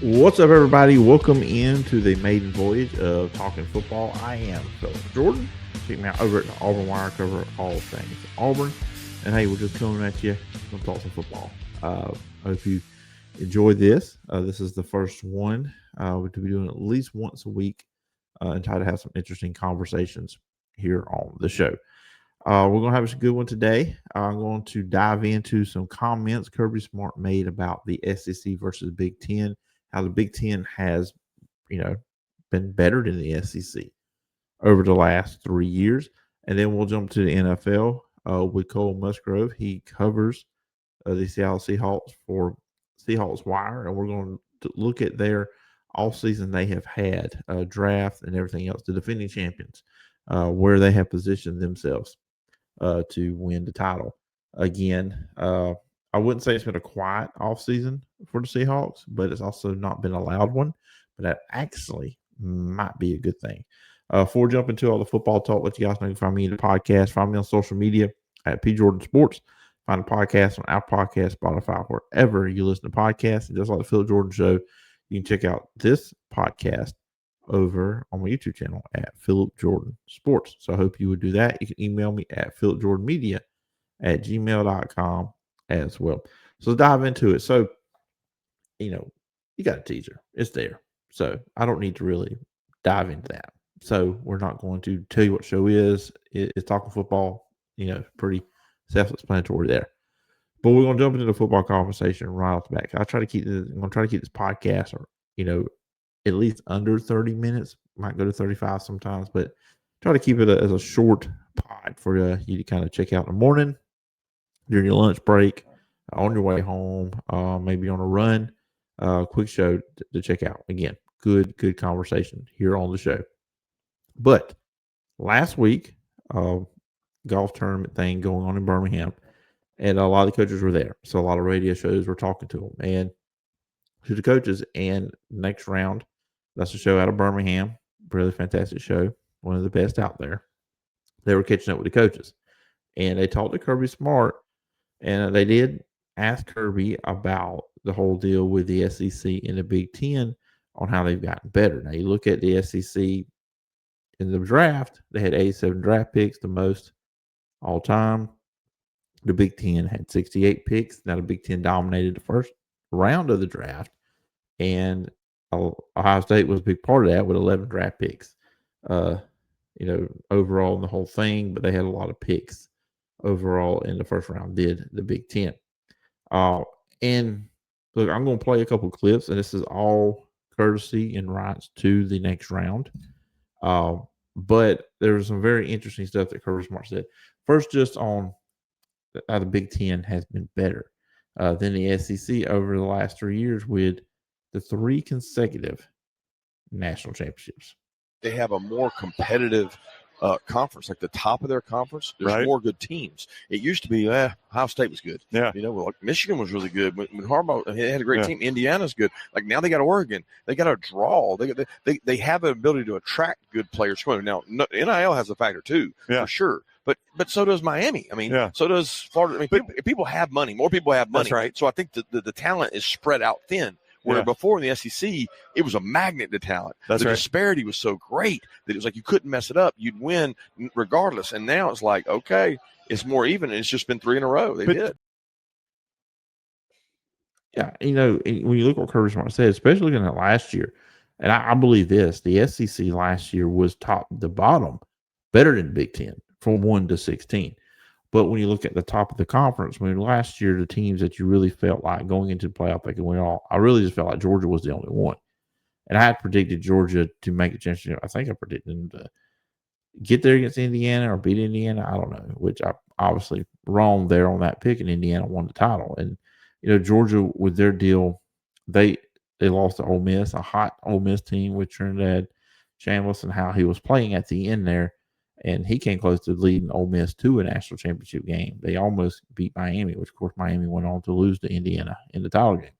What's up, everybody? Welcome into the maiden voyage of Talkin Football. I am Phillip Jordan. Check me out over at the Auburn Wire, cover all things Auburn. And hey, we're just coming at you from Talkin Football. I hope you enjoy this. This is the first one. We'll be doing at least once a week and try to have some interesting conversations here on the show. We're going to have a good one today. I'm going to dive into some comments Kirby Smart made about the SEC versus Big Ten, how the Big Ten has, been better than the SEC over the last 3 years. And then we'll jump to the NFL with Kole Musgrove. He covers the Seattle Seahawks for Seahawks Wire, and we're going to look at their offseason they have had, draft and everything else, the defending champions, where they have positioned themselves to win the title. Again, I wouldn't say it's been a quiet offseason for the Seahawks, but it's also not been a loud one. But that actually might be a good thing. Before we jump into all the football talk, let you guys know you can find me in the podcast. Find me on social media at P Jordan Sports. Find a podcast on Apple Podcasts, Spotify, wherever you listen to podcasts. And just like the Phillip Jordan Show, you can check out this podcast over on my YouTube channel at Phillip Jordan Sports. So I hope you would do that. You can email me at philipjordanmedia@gmail.com as well. So let's dive into it. So, you got a teaser. It's there. So I don't need to really dive into that. So we're not going to tell you what show is. It's Talking Football, pretty self-explanatory there. But we're going to jump into the football conversation right off the bat. I'm going to try to keep this podcast, or, at least under 30 minutes. Might go to 35 sometimes, but try to keep it as a short pod for you to kind of check out in the morning, during your lunch break, on your way home, maybe on a run. Quick show to check out. Again, good conversation here on the show. But last week, golf tournament thing going on in Birmingham, and a lot of the coaches were there. So a lot of radio shows were talking to them and to the coaches. And next round, that's a show out of Birmingham. Really fantastic show. One of the best out there. They were catching up with the coaches. And they talked to Kirby Smart, and they did ask Kirby about the whole deal with the SEC and the Big Ten on how they've gotten better. Now, you look at the SEC in the draft, they had 87 draft picks, the most all time. The Big Ten had 68 picks. Now, the Big Ten dominated the first round of the draft, and Ohio State was a big part of that with 11 draft picks, overall in the whole thing, but they had a lot of picks overall in the first round, did the Big Ten. And look, I'm going to play a couple clips, and this is all courtesy and rights to the next round. But there was some very interesting stuff that Kirby Smart said. First, just on how the Big Ten has been better than the SEC over the last 3 years with the 3 consecutive national championships. They have a more competitive conference, like the top of their conference. There's more good teams. It used to be Ohio State was good. Yeah. Michigan was really good. When Harbaugh had a great team, Indiana's good. Like now they got Oregon. They got a draw. They have an ability to attract good players. Now NIL has a factor too, for sure. But so does Miami. So does Florida. People have money. More people have money. That's right. So I think the talent is spread out thin. Where before in the SEC, it was a magnet to talent. The disparity was so great that it was like you couldn't mess it up. You'd win regardless. And now it's like, okay, it's more even, and it's just been 3 in a row. They did. Yeah, when you look at what Kirby Smart said, especially looking at last year, and I believe this, the SEC last year was top to bottom better than the Big Ten from 1 to 16. But when you look at the top of the conference, last year, the teams that you really felt like going into the playoff, they could win all, I really just felt like Georgia was the only one. And I had predicted Georgia to make a championship. I think I predicted them to get there against Indiana or beat Indiana. I don't know, which I obviously wrong there on that pick, and Indiana won the title. And, Georgia, with their deal, they lost to Ole Miss, a hot Ole Miss team with Trinidad Chambliss and how he was playing at the end there. And he came close to leading Ole Miss to a national championship game. They almost beat Miami, which, of course, Miami went on to lose to Indiana in the title game.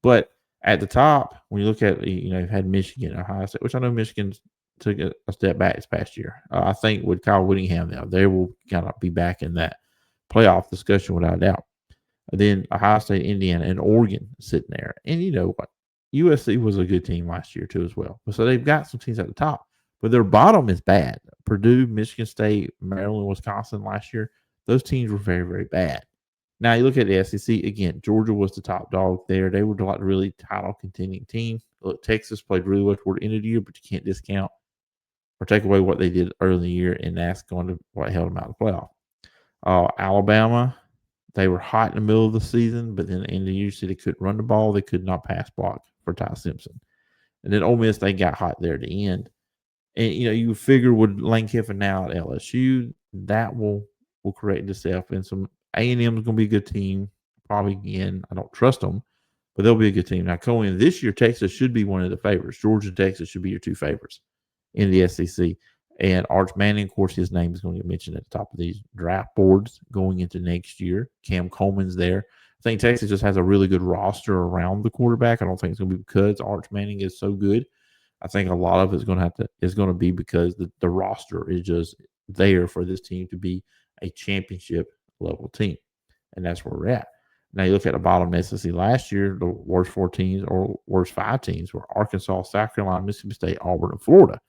But at the top, when you look at, you've had Michigan, Ohio State, which I know Michigan took a step back this past year. I think with Kyle Whittingham now, they will kind of be back in that playoff discussion without a doubt. And then Ohio State, Indiana, and Oregon sitting there. And you know what? USC was a good team last year too as well. So they've got some teams at the top, but their bottom is bad. Purdue, Michigan State, Maryland, Wisconsin last year, those teams were very, very bad. Now you look at the SEC again. Georgia was the top dog there. They were like really title contending team. Look, Texas played really well toward the end of the year, but you can't discount or take away what they did early in the year, and that's going to what held them out of the playoff. Alabama, they were hot in the middle of the season, but then at the end of the year, they couldn't run the ball. They could not pass block for Ty Simpson. And then Ole Miss, they got hot there at the end. And, you figure with Lane Kiffin now at LSU, that will correct itself. And some A&M is going to be a good team. Probably again, I don't trust them, but they'll be a good team. Now, going in this year, Texas should be one of the favorites. Georgia and Texas should be your two favorites in the SEC. And Arch Manning, of course, his name is going to get mentioned at the top of these draft boards going into next year. Cam Coleman's there. I think Texas just has a really good roster around the quarterback. I don't think it's going to be because Arch Manning is so good. I think a lot of it's going to be because the roster is just there for this team to be a championship level team, and that's where we're at. Now you look at the bottom of the SEC last year, the worst 4 teams or worst 5 teams were Arkansas, South Carolina, Mississippi State, Auburn, and Florida.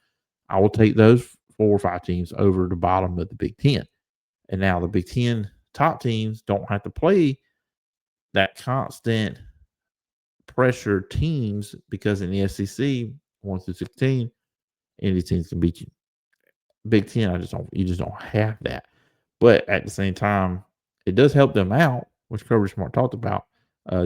I will take those 4 or 5 teams over the bottom of the Big Ten, and now the Big Ten top teams don't have to play that constant pressure teams because in the SEC 1 through 16, any teams can beat you. Big Ten, you just don't have that. But at the same time, it does help them out, which Kirby Smart talked about,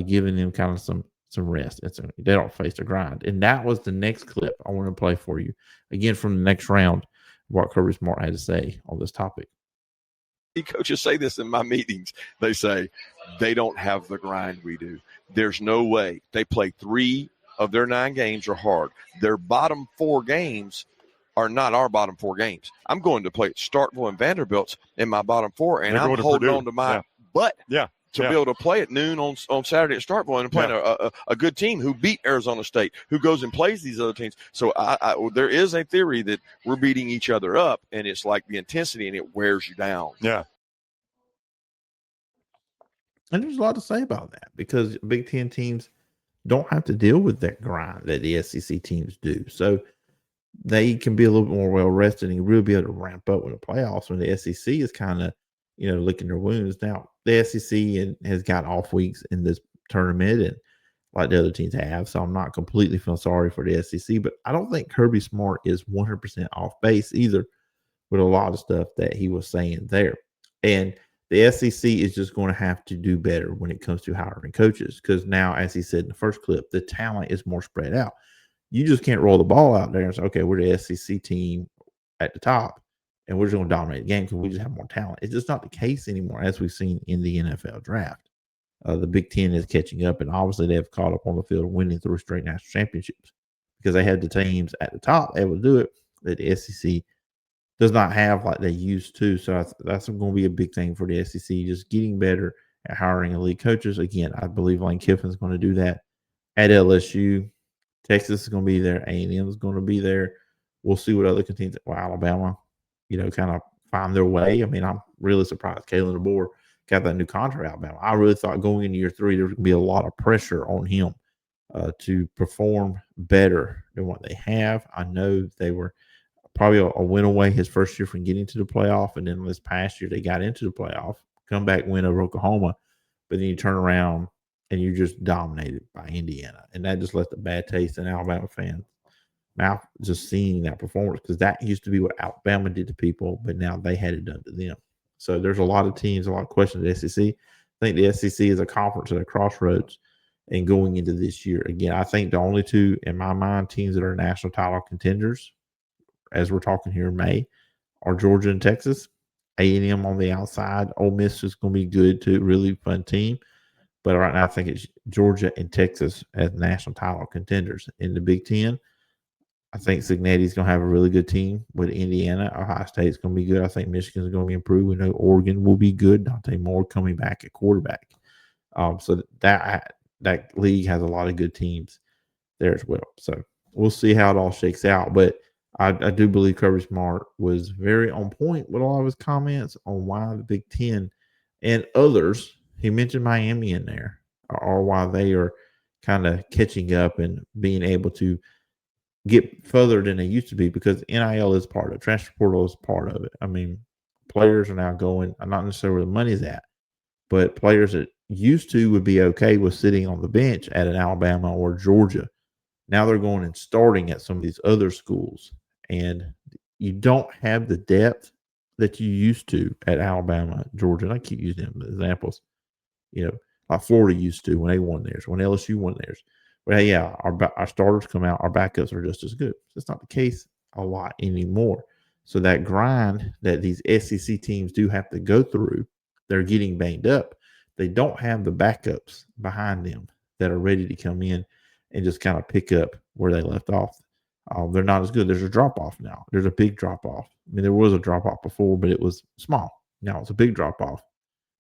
giving them kind of some rest. They don't face the grind. And that was the next clip I want to play for you. Again, from the next round, what Kirby Smart had to say on this topic. Coaches say this in my meetings. They say they don't have the grind we do. There's no way. They play 3 of their 9 games are hard. Their bottom 4 games are not our bottom 4 games. I'm going to play at Starkville and Vanderbilt's in my bottom 4, and I'm holding on to my butt to be able to play at noon on Saturday at Starkville and playing a good team who beat Arizona State, who goes and plays these other teams. So there is a theory that we're beating each other up, and it's like the intensity, and it wears you down. Yeah. And there's a lot to say about that because Big Ten teams don't have to deal with that grind that the SEC teams do. So they can be a little bit more well-rested and really be able to ramp up with the playoffs when the SEC is kind of, licking their wounds. Now, the SEC has got off weeks in this tournament and like the other teams have, so I'm not completely feeling sorry for the SEC, but I don't think Kirby Smart is 100% off base either with a lot of stuff that he was saying there. And the SEC is just going to have to do better when it comes to hiring coaches because now, as he said in the first clip, the talent is more spread out. You just can't roll the ball out there and say, okay, we're the SEC team at the top and we're just going to dominate the game because we just have more talent. It's just not the case anymore, as we've seen in the NFL draft. The Big Ten is catching up, and obviously they have caught up on the field winning 3 straight national championships because they had the teams at the top able to do it that the SEC does not have like they used to. So that's going to be a big thing for the SEC, just getting better at hiring elite coaches. Again, I believe Lane Kiffin is going to do that at LSU. Texas is going to be there. A&M is going to be there. We'll see what other teams, Alabama, kind of find their way. I mean, I'm really surprised Kalen DeBoer got that new contract, Alabama. I really thought going into year 3, there was going to be a lot of pressure on him to perform better than what they have. I know they were probably a win away his first year from getting to the playoff, and then this past year they got into the playoff, comeback win over Oklahoma, but then you turn around and you're just dominated by Indiana, and that just left a bad taste in Alabama fans' mouth just seeing that performance because that used to be what Alabama did to people, but now they had it done to them. So there's a lot of teams, a lot of questions at the SEC. I think the SEC is a conference at a crossroads, and going into this year, again, I think the only 2, in my mind, teams that are national title contenders as we're talking here in May, are Georgia and Texas. A&M on the outside. Ole Miss is going to be good too. Really fun team. But right now, I think it's Georgia and Texas as national title contenders. In the Big Ten, I think Cincinnati's going to have a really good team with Indiana. Ohio State's going to be good. I think Michigan's going to be improved. We know Oregon will be good. Dante Moore coming back at quarterback. So that league has a lot of good teams there as well. So we'll see how it all shakes out. But I do believe Kirby Smart was very on point with a lot of his comments on why the Big Ten and others, he mentioned Miami in there, or why they are, kind of catching up and being able to get further than they used to be, because NIL is part of it. Transfer portal is part of it. I mean, players are now going, not necessarily where the money's at, but players that used to would be okay with sitting on the bench at an Alabama or Georgia. Now they're going and starting at some of these other schools. And you don't have the depth that you used to at Alabama, Georgia. And I keep using them as examples, like Florida used to when they won theirs, when LSU won theirs. Well, yeah, our starters come out, our backups are just as good. That's not the case a lot anymore. So that grind that these SEC teams do have to go through, they're getting banged up. They don't have the backups behind them that are ready to come in and just kind of pick up where they left off. They're not as good. There's a drop off now. There's a big drop off. I mean, there was a drop off before, but it was small. Now it's a big drop off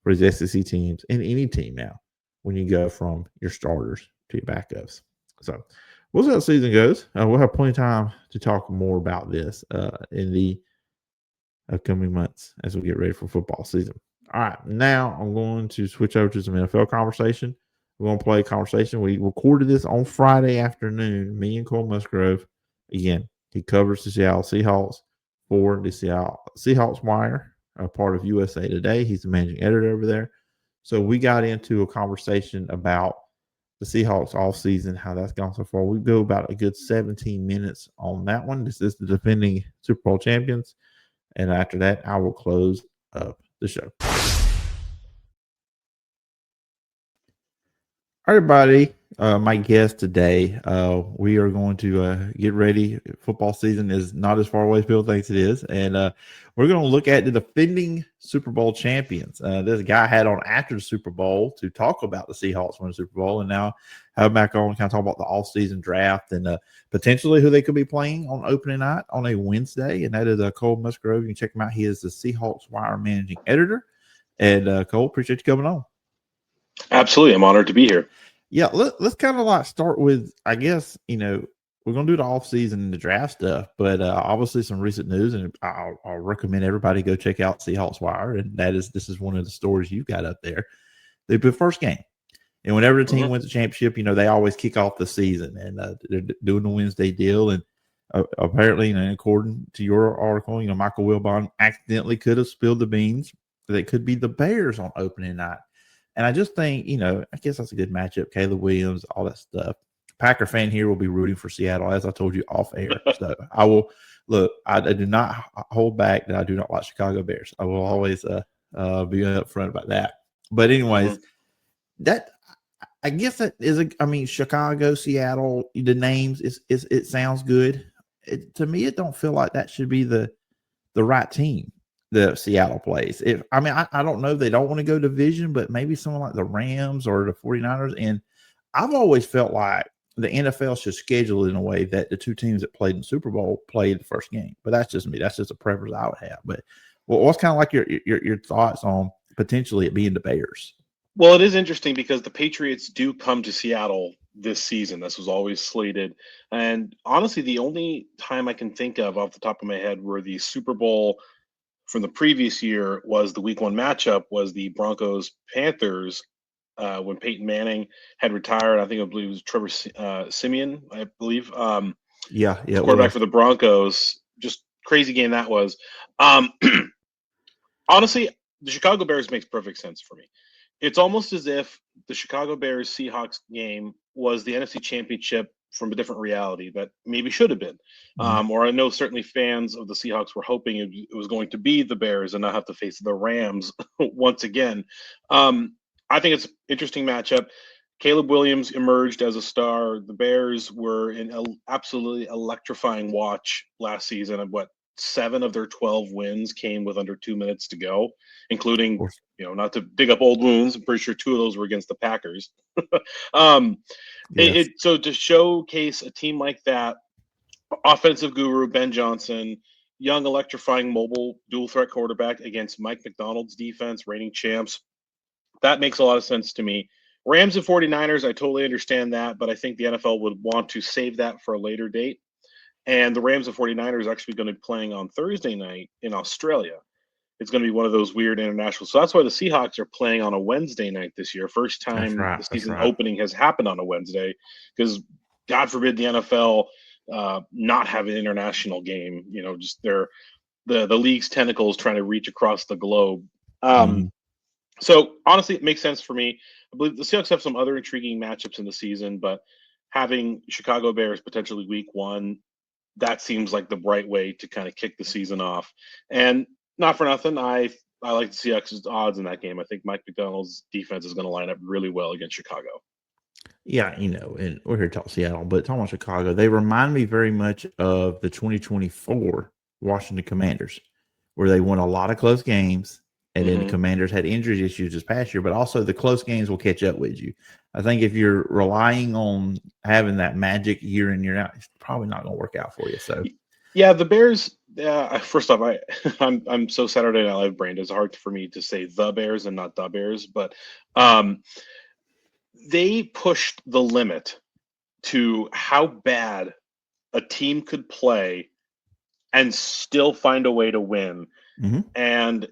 for these SEC teams and any team now when you go from your starters to your backups. So we'll see how the season goes. We'll have plenty of time to talk more about this in the upcoming months as we get ready for football season. All right, now I'm going to switch over to some NFL conversation. We're going to play a conversation. We recorded this on Friday afternoon, me and Cole Musgrove. Again, he covers the Seattle Seahawks for the Seattle Seahawks Wire, a part of USA Today. He's the managing editor over there. So we got into a conversation about the Seahawks offseason, how that's gone so far. We go about a good 17 minutes on that one. This is the defending Super Bowl champions. And after that, I will close up the show. Everybody, my guest today, we are going to get ready. Football season is not as far away as people think it is. And we're going to look at the defending Super Bowl champions. This guy had on after the Super Bowl to talk about the Seahawks winning the Super Bowl. And now have back on to kind of talk about the off-season draft and potentially who they could be playing on opening night on a Wednesday. And that is Cole Musgrove. You can check him out. He is the Seahawks Wire managing editor. And Cole, appreciate you coming on. Absolutely. I'm honored to be here. Yeah, let's kind of like start with, I guess, we're going to do the offseason and the draft stuff, but obviously some recent news, and I'll recommend everybody go check out Seahawks Wire, and this is one of the stories you've got up there. The first game. And whenever the team wins a championship, they always kick off the season, and they're doing the Wednesday deal, and apparently, according to your article, Michael Wilbon accidentally could have spilled the beans that it could be the Bears on opening night. And I just think, I guess that's a good matchup. Caleb Williams, all that stuff. Packer fan here will be rooting for Seattle, as I told you off air. So I will look. I do not hold back that I do not like Chicago Bears. I will always be upfront about that. But anyways, that I guess that is Chicago, Seattle. The names it sounds good. To me, it don't feel like that should be the right team that Seattle plays. I don't know. They don't want to go division, but maybe someone like the Rams or the 49ers. And I've always felt like the NFL should schedule it in a way that the two teams that played in the Super Bowl played the first game. But that's just me. That's just a preference I would have. But what's kind of like your thoughts on potentially it being the Bears? Well, it is interesting because the Patriots do come to Seattle this season. This was always slated. And honestly, the only time I can think of off the top of my head where the Super Bowl from the previous year was the week one matchup was the Broncos-Panthers when Peyton Manning had retired. I believe it was Trevor Siemian, I believe. Quarterback for the Broncos. Just crazy game that was. Honestly, the Chicago Bears makes perfect sense for me. It's almost as if the Chicago Bears-Seahawks game was the NFC Championship from a different reality that maybe should have been. Or I know certainly fans of the Seahawks were hoping it was going to be the Bears and not have to face the Rams once again. I think it's an interesting matchup. Caleb Williams emerged as a star. The Bears were in an absolutely electrifying watch last season. And 7 of their 12 wins came with under 2 minutes to go, including, not to dig up old wounds. I'm pretty sure 2 of those were against the Packers. Yes. So to showcase a team like that, offensive guru Ben Johnson, young, electrifying, mobile, dual threat quarterback against Mike McDonald's defense, reigning champs, that makes a lot of sense to me. Rams and 49ers, I totally understand that, but I think the NFL would want to save that for a later date. And the Rams and 49ers are actually going to be playing on Thursday night in Australia. it's going to be one of those weird international. So that's why the Seahawks are playing on a Wednesday night this year. First time the season opening has happened on a Wednesday, because God forbid the NFL not have an international game. You know, just the league's tentacles trying to reach across the globe. So honestly, it makes sense for me. I believe the Seahawks have some other intriguing matchups in the season, but having Chicago Bears potentially week 1, that seems like the right way to kind of kick the season off. And not for nothing, I like the Seahawks' odds in that game. I think Mike McDonald's defense is going to line up really well against Chicago. Yeah, you know, and we're here to talk Seattle, but talking about Chicago, they remind me very much of the 2024 Washington Commanders, where they won a lot of close games, and then the Commanders had injury issues this past year, but also the close games will catch up with you. I think if you're relying on having that magic year in, year out, it's probably not going to work out for you. So, yeah, the Bears. First off, I'm so Saturday Night Live brained. It's hard for me to say the Bears and not the Bears, but they pushed the limit to how bad a team could play and still find a way to win. And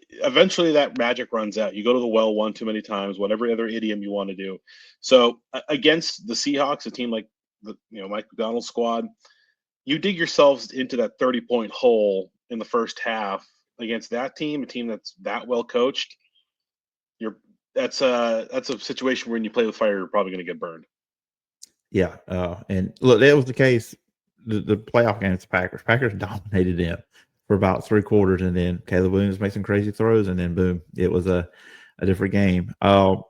eventually that magic runs out. You go to the well one too many times, whatever other idiom you want to do. So against the Seahawks, a team like the Mike McDonald's squad, you dig yourselves into that 30-point hole in the first half against that team, a team that's that well coached. That's a situation where when you play with fire, you're probably going to get burned. Yeah, and look, that was the case. The playoff game against the Packers dominated them for about 3 quarters, and then Caleb Williams made some crazy throws, and then boom, it was a different game. The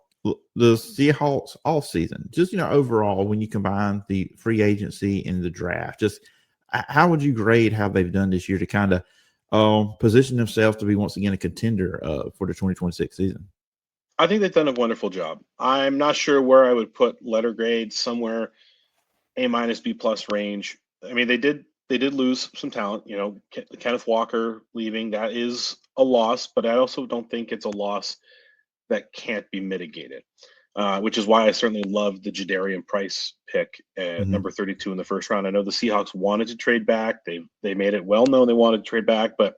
Seahawks offseason, just overall, when you combine the free agency and the draft, just how would you grade how they've done this year to kind of position themselves to be once again a contender for the 2026 season? I think they've done a wonderful job. I'm not sure where I would put letter grade, somewhere A-, B+ range. I mean, they did lose some talent. Kenneth Walker leaving, that is a loss, but I also don't think it's a loss that can't be mitigated, which is why I certainly love the Jadarian Price pick at number 32 in the first round. I know the Seahawks wanted to trade back. They made it well known they wanted to trade back, but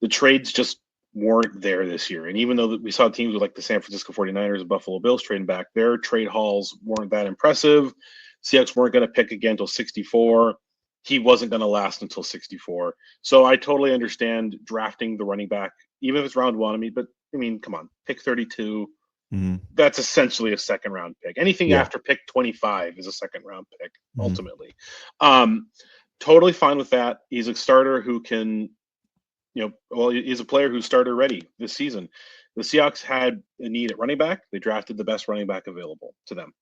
the trades just weren't there this year. And even though we saw teams like the San Francisco 49ers and Buffalo Bills trading back, their trade hauls weren't that impressive. Seahawks weren't going to pick again until 64. He wasn't going to last until 64. So I totally understand drafting the running back, even if it's round 1. But come on, pick 32. That's essentially a second round pick. Anything after pick 25 is a second round pick, ultimately. Totally fine with that. He's a starter who can, he's a player who's starter ready this season. The Seahawks had a need at running back. They drafted the best running back available to them.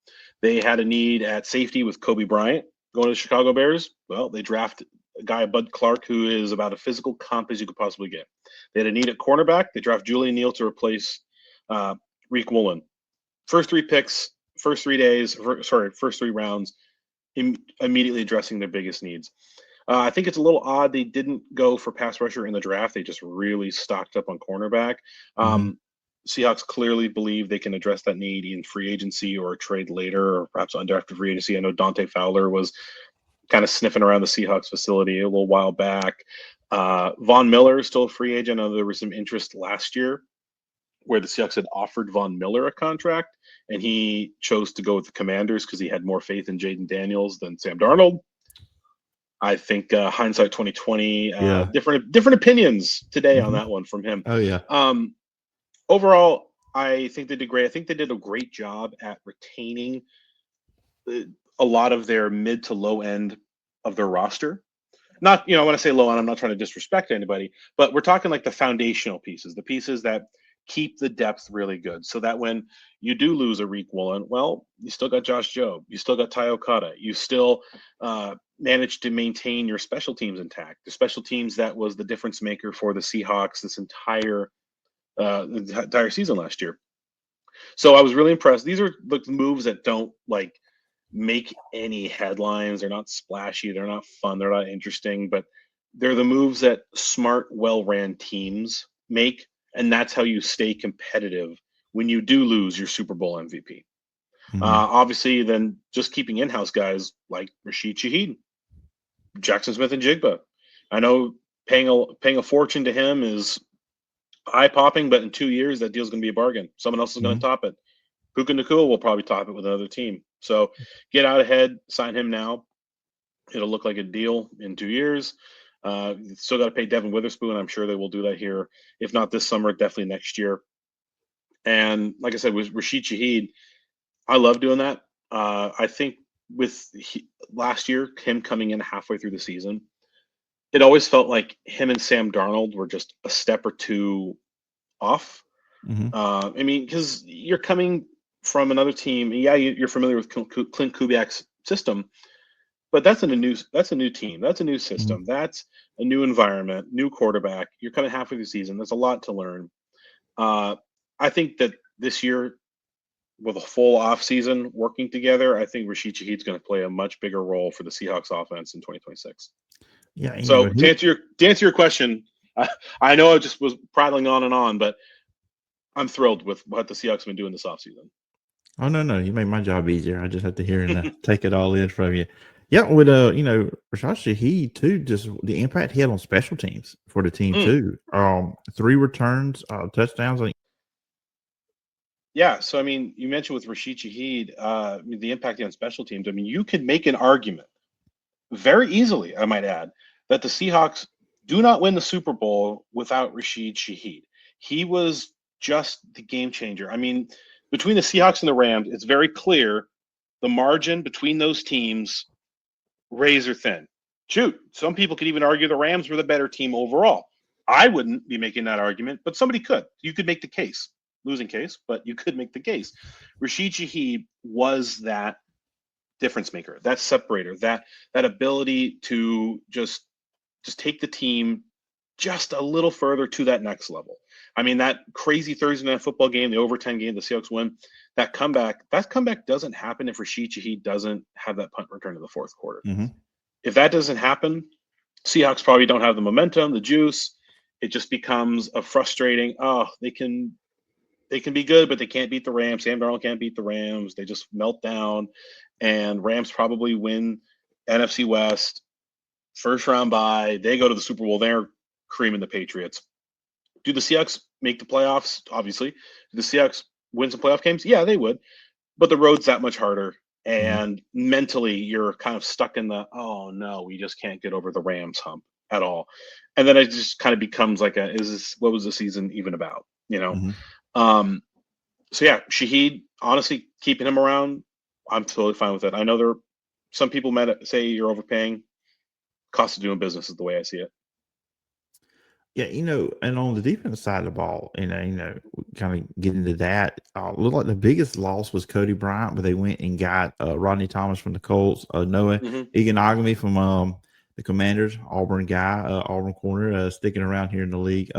They had a need at safety with Kobe Bryant going to the Chicago Bears. Well, they draft a guy, Bud Clark, who is about a physical comp as you could possibly get. They had a need at cornerback. They draft Julian Neal to replace Reek Woolen. First 3 picks, first 3 rounds, immediately addressing their biggest needs. I think it's a little odd they didn't go for pass rusher in the draft. They just really stocked up on cornerback. Seahawks clearly believe they can address that need in free agency or a trade later, or perhaps undrafted free agency. I know Dante Fowler was kind of sniffing around the Seahawks facility a little while back. Von Miller is still a free agent. I know there was some interest last year where the Seahawks had offered Von Miller a contract, and he chose to go with the Commanders because he had more faith in Jaden Daniels than Sam Darnold. I think hindsight 2020, different opinions today on that one from him. Oh yeah. Overall, I think they did great. I think they did a great job at retaining a lot of their mid to low end of their roster. Not, when I say low end, I'm not trying to disrespect anybody, but we're talking like the foundational pieces, the pieces that keep the depth really good, so that when you do lose a Reek Woolen, well, you still got Josh Jobe, you still got Ty Okada, you still managed to maintain your special teams intact. The special teams that was the difference maker for the Seahawks this entire season last year. So I was really impressed. These are the moves that don't make any headlines. They're not splashy. They're not fun. They're not interesting, but they're the moves that smart, well-ran teams make. And that's how you stay competitive when you do lose your Super Bowl MVP. Obviously, then just keeping in-house guys like Rashid Shaheed, Jackson Smith and Jigba. I know paying a fortune to him is eye popping, but in 2 years that deal's going to be a bargain. Someone else is going to top it. Puka Nacua will probably top it with another team. So get out ahead, sign him now. It'll look like a deal in 2 years. Still got to pay Devin Witherspoon. I'm sure they will do that here. If not this summer, definitely next year. And like I said, with Rashid Shaheed, I love doing that. I think with last year, him coming in halfway through the season, it always felt like him and Sam Darnold were just a step or two off. I mean, because you're coming from another team. Yeah, you're familiar with Clint Kubiak's system, but that's a new team. That's a new system. That's a new environment, new quarterback. You're coming halfway through the season. There's a lot to learn. I think that this year, with a full offseason working together, I think Rashid Shaheed's going to play a much bigger role for the Seahawks offense in 2026. Yeah. So to answer your question, I know I just was prattling on and on, but I'm thrilled with what the Seahawks have been doing this offseason. Oh, no. You make my job easier. I just have to hear and take it all in from you. Yeah, with Rashid Shaheed too, just the impact he had on special teams for the team too. 3 returns, touchdowns. Yeah, so I mean, you mentioned with Rashid Shaheed, the impact on special teams. I mean, you could make an argument very easily, I might add, that the Seahawks do not win the Super Bowl without Rashid Shaheed. He was just the game changer. I mean, between the Seahawks and the Rams, it's very clear the margin between those teams, razor thin. Shoot, some people could even argue the Rams were the better team overall. I wouldn't be making that argument, but somebody could. You could make the case. Losing case, but you could make the case. Rashid Shaheed was that difference maker, that separator, that ability to just take the team just a little further to that next level. I mean, that crazy Thursday night football game, the overtime game, the Seahawks win, that comeback doesn't happen if Rashid Shaheed doesn't have that punt return in the fourth quarter. If that doesn't happen, Seahawks probably don't have the momentum, the juice. It just becomes a frustrating, they can be good, but they can't beat the Rams. Sam Darnold can't beat the Rams. They just melt down, and Rams probably win NFC West, first round bye. They go to the Super Bowl. They're creaming the Patriots. Do the Seahawks make the playoffs? Obviously. Do the Seahawks win some playoff games? Yeah, they would. But the road's that much harder, and mentally you're kind of stuck in the, oh, no, we just can't get over the Rams hump at all. And then it just kind of becomes like what was the season even about, you know? So yeah, Shaheed, honestly, keeping him around, I'm totally fine with it. I know some people might say you're overpaying. Cost of doing business is the way I see it. Yeah, and on the defense side of the ball, kind of get into that. Looked like the biggest loss was Cody Bryant, but they went and got Rodney Thomas from the Colts, Noah Iganagami from the Commanders, Auburn guy, Auburn corner, sticking around here in the league.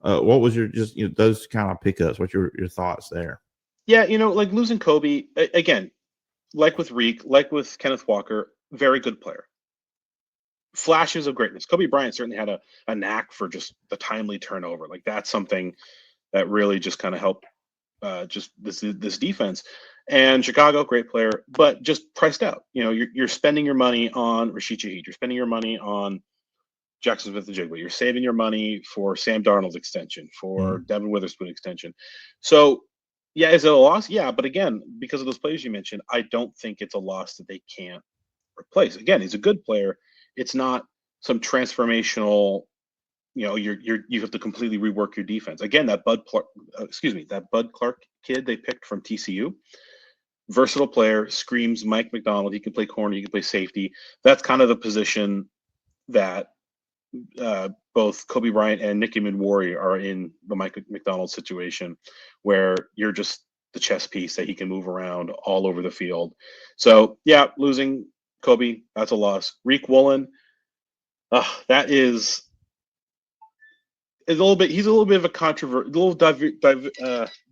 What was your those kind of pickups? What's your thoughts there? Yeah, like losing Kobe again, like with Reek, like with Kenneth Walker, very good player. Flashes of greatness. Kobe Bryant certainly had a knack for just the timely turnover. Like that's something that really just kind of helped just this defense. And Chicago, great player, but just priced out. You're spending your money on Rashid Shaheed. You're spending your money on Jackson Smith-Njigba. You're saving your money for Sam Darnold's extension, for Devin Witherspoon extension. So, yeah, is it a loss? Yeah, but again, because of those players you mentioned, I don't think it's a loss that they can't replace. Again, he's a good player. It's not some transformational. You have to completely rework your defense. Again, that Bud Clark kid they picked from TCU, versatile player, screams Mike McDonald. He can play corner, he can play safety. That's kind of the position that both Kobe Bryant and Nicky Midwari are in the Mike McDonald situation, where you're just the chess piece that he can move around all over the field. So yeah, losing Kobe, that's a loss. Reek Woolen, that is a little bit. He's a little bit of a controversial,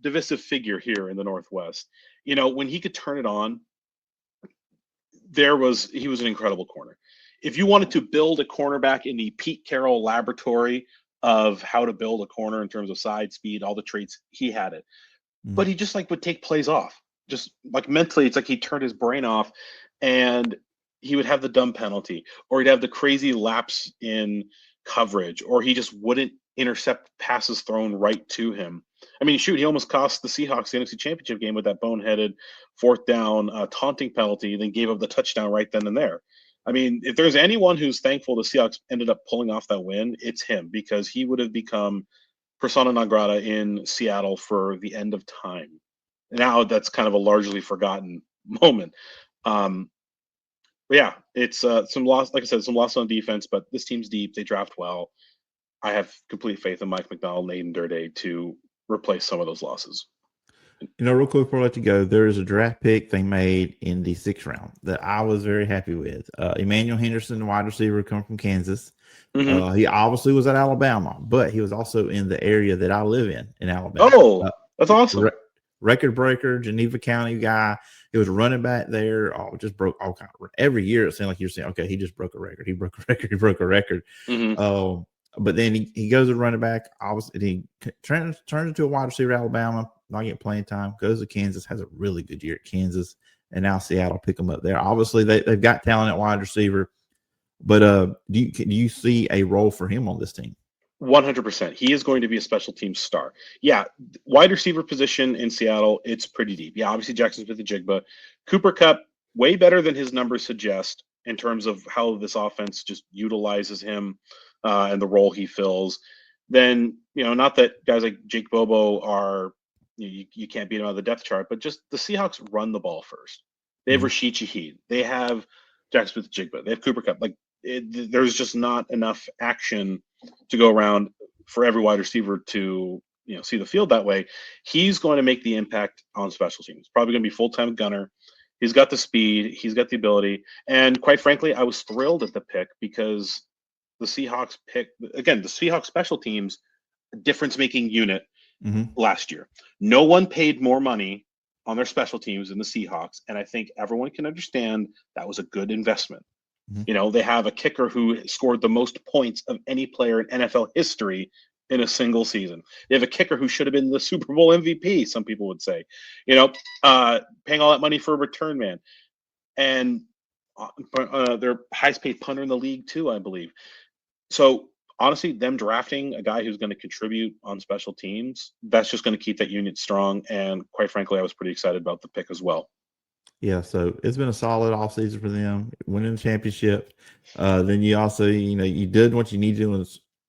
divisive figure here in the Northwest. When he could turn it on, he was an incredible corner. If you wanted to build a cornerback in the Pete Carroll laboratory of how to build a corner in terms of side speed, all the traits, he had it. But he just would take plays off. Just mentally, it's like he turned his brain off, and he would have the dumb penalty, or he'd have the crazy lapse in coverage, or he just wouldn't intercept passes thrown right to him. I mean, shoot, he almost cost the Seahawks the NFC Championship game with that boneheaded fourth down taunting penalty, then gave up the touchdown right then and there. I mean, if there's anyone who's thankful the Seahawks ended up pulling off that win, it's him, because he would have become persona non grata in Seattle for the end of time. Now that's kind of a largely forgotten moment. But yeah, it's some loss, like I said, some loss on defense, but this team's deep. They draft well. I have complete faith in Mike McDonald and Aiden Durde to replace some of those losses. Real quick before I let you go, there is a draft pick they made in the 6th round that I was very happy with. Emmanuel Henderson, the wide receiver, come from Kansas. Mm-hmm. He obviously was at Alabama, but he was also in the area that I live in Alabama. Oh, that's awesome. Record breaker, Geneva County guy. He was running back there. Oh, just broke all kind of. Every year it seemed like you're saying, okay, he just broke a record. He broke a record. He broke a record. Mm-hmm. But then he goes to running back. Obviously, he turns into a wide receiver at Alabama. Not getting playing time. Goes to Kansas. Has a really good year at Kansas, and now Seattle pick him up there. Obviously, they've got talent at wide receiver. But do you see a role for him on this team? 100%. He is going to be a special team star. Yeah, wide receiver position in Seattle, it's pretty deep. Yeah, obviously Jackson Smith-Njigba. Cooper Kupp, way better than his numbers suggest in terms of how this offense just utilizes him and the role he fills. Then, not that guys like Jake Bobo are, you can't beat him out of the depth chart, but just the Seahawks run the ball first. They have Rashid Shaheed. They have Jackson Smith-Njigba. They have Cooper Kupp. There's just not enough action to go around for every wide receiver to see the field that way. He's going to make the impact on special teams. Probably going to be full-time gunner. He's got the speed. He's got the ability. And quite frankly, I was thrilled at the pick because the Seahawks the Seahawks special teams, difference-making unit last year. No one paid more money on their special teams than the Seahawks, and I think everyone can understand that was a good investment. They have a kicker who scored the most points of any player in NFL history in a single season. They have a kicker who should have been the Super Bowl MVP, some people would say. Paying all that money for a return man. And their highest paid punter in the league too, I believe. So honestly, them drafting a guy who's going to contribute on special teams, that's just going to keep that unit strong. And quite frankly, I was pretty excited about the pick as well. Yeah, so it's been a solid offseason for them, winning the championship. Then you also, you did what you need to do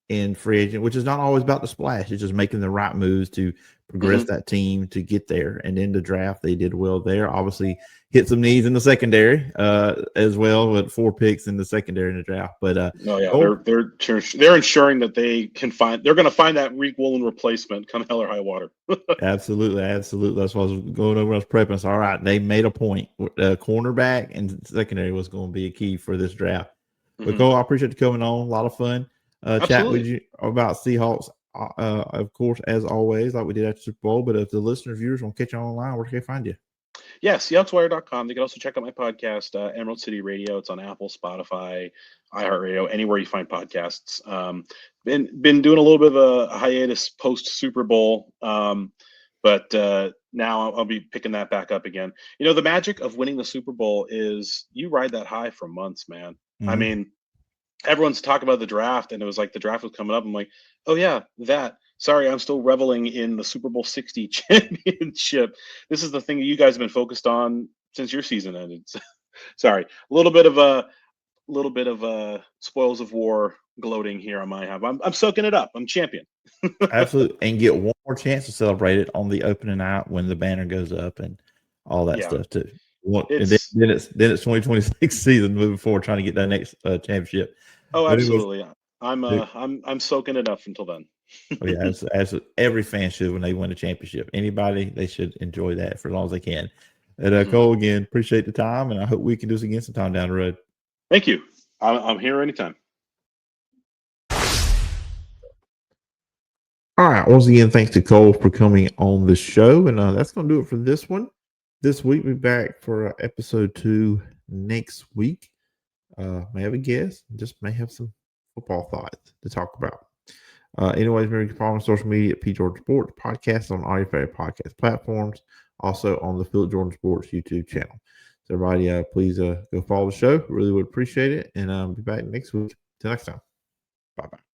in free agent, which is not always about the splash. It's just making the right moves to progress that team to get there. And in the draft, they did well there. Obviously, hit some needs in the secondary as well, with 4 picks in the secondary in the draft. But they're ensuring that they're going to find that Reek Woolen replacement come hell or high water. Absolutely. That's what I was going over. I was prepping. So, all right, they made a point. Cornerback and secondary was going to be a key for this draft. But Cole, I appreciate you coming on. A lot of fun. Chat with you about Seahawks, of course, as always, like we did after Super Bowl. But if the listener viewers want to catch you online, where can they find you? Yeah, SeahawksWire.com. They can also check out my podcast, Emerald City Radio. It's on Apple, Spotify, iHeartRadio, anywhere you find podcasts. Been doing a little bit of a hiatus post Super Bowl, but now I'll be picking that back up again. The magic of winning the Super Bowl is you ride that high for months, man. I mean, everyone's talking about the draft, and it was like the draft was coming up. I'm like, oh yeah, that. Sorry, I'm still reveling in the Super Bowl 60 championship. This is the thing that you guys have been focused on since your season ended. Sorry, a little bit of spoils of war gloating here on my half. I'm soaking it up. I'm champion. Absolutely, and get one more chance to celebrate it on the opening night when the banner goes up and all that stuff too. And then it's 2026 season moving forward, trying to get that next championship. Oh, absolutely. I'm soaking it up until then. Oh, yeah, as every fan should when they win a championship. Anybody, they should enjoy that for as long as they can. And Cole, again, appreciate the time, and I hope we can do this again sometime down the road. Thank you. I'm here anytime. All right. Once again, thanks to Cole for coming on the show, and that's going to do it for this one. This week, we'll be back for episode 2 next week. May have a guest, just may have some football thoughts to talk about. Anyways, remember you can follow on social media at P. Jordan Sports, podcast on all your favorite podcast platforms, also on the Phillip Jordan Sports YouTube channel. So everybody, please go follow the show. Really would appreciate it. And be back next week. Till next time. Bye bye.